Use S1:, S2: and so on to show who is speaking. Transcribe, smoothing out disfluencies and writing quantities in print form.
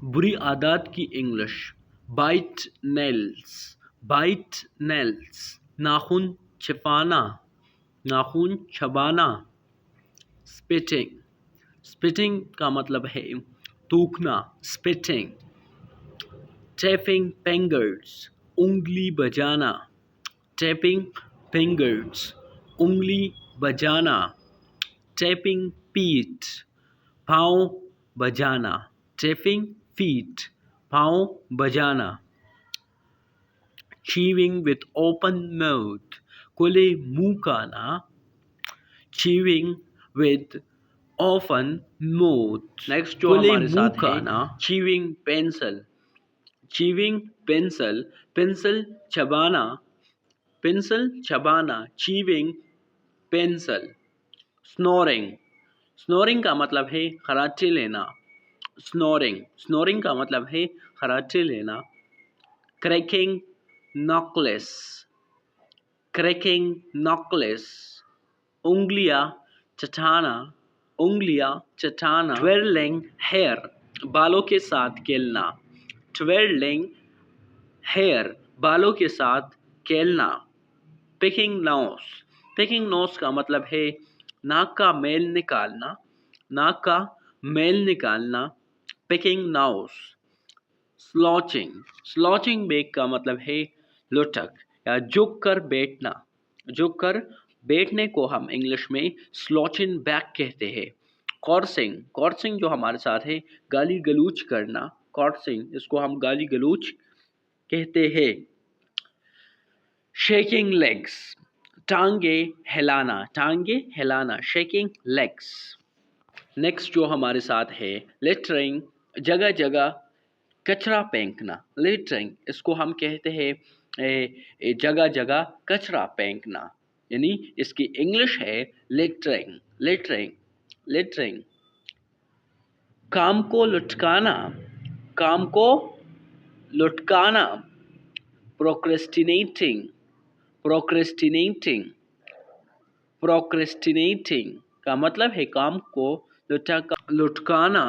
S1: बुरी आदत की English. Bite nails, bite nails. नाखून छिपाना, नाखून चबाना। स्पिटिंग, स्पिटिंग का मतलब है थूकना, स्पिटिंग। टैपिंग फिंगर्स, उंगली बजाना। टैपिंग फिंगर्स, उंगली बजाना। टैपिंग फीट, पाँव बजाना। टैपिंग फीट, पाँव बजाना। चीविंग विथ ओपन माउथ, खुले मुंह का ना। Chewing with open mouth, next जो
S2: खुले
S1: हमारे
S2: मुंह
S1: साथ
S2: का
S1: है
S2: ना।
S1: Chewing pencil, chewing pencil, pencil चबाना। पेंसिल चबाना, चीविंग पेंसिल। स्नोरिंग, स्नोरिंग का मतलब है खराटे लेना। स्नोरिंग, स्नोरिंग का मतलब है खराटे लेना। Cracking knuckles, cracking knuckles. उंगलियां चटाना, उंगलियां चटाना। ट्विरलिंग हेयर, बालों के साथ खेलना। ट्विरलिंग हेयर, बालों के साथ खेलना। पिकिंग नोज, पिकिंग नोज का मतलब है नाक का मैल निकालना, नाक का मैल निकालना। Picking nose. Slouching, slouching back का मतलब है लुढ़क या झुक कर बैठना। झुक कर बैठने को हम इंग्लिश में स्लॉचिंग बैक कहते हैं। कॉर्सिंग, कॉर्सिंग जो हमारे साथ है गाली गलौज करना। कॉर्सिंग, इसको हम गाली गलौज कहते हैं। शेकिंग लेग्स, टांगे हिलाना, टांगे हिलाना। Shaking legs. नेक्स्ट जो हमारे साथ है लिटरिंग, जगह जगह कचरा फेंकना। लिटरिंग, इसको हम कहते हैं जगह जगह कचरा फेंकना, यानी इसकी इंग्लिश है लिटरिंग, लिटरिंग, लिटरिंग। काम को लटकाना, काम को लटकाना। प्रोक्रेस्टिनेटिंग, प्रोक्रेस्टिनेटिंग, प्रोक्रेस्टिनेटिंग का मतलब है काम को लटकाना।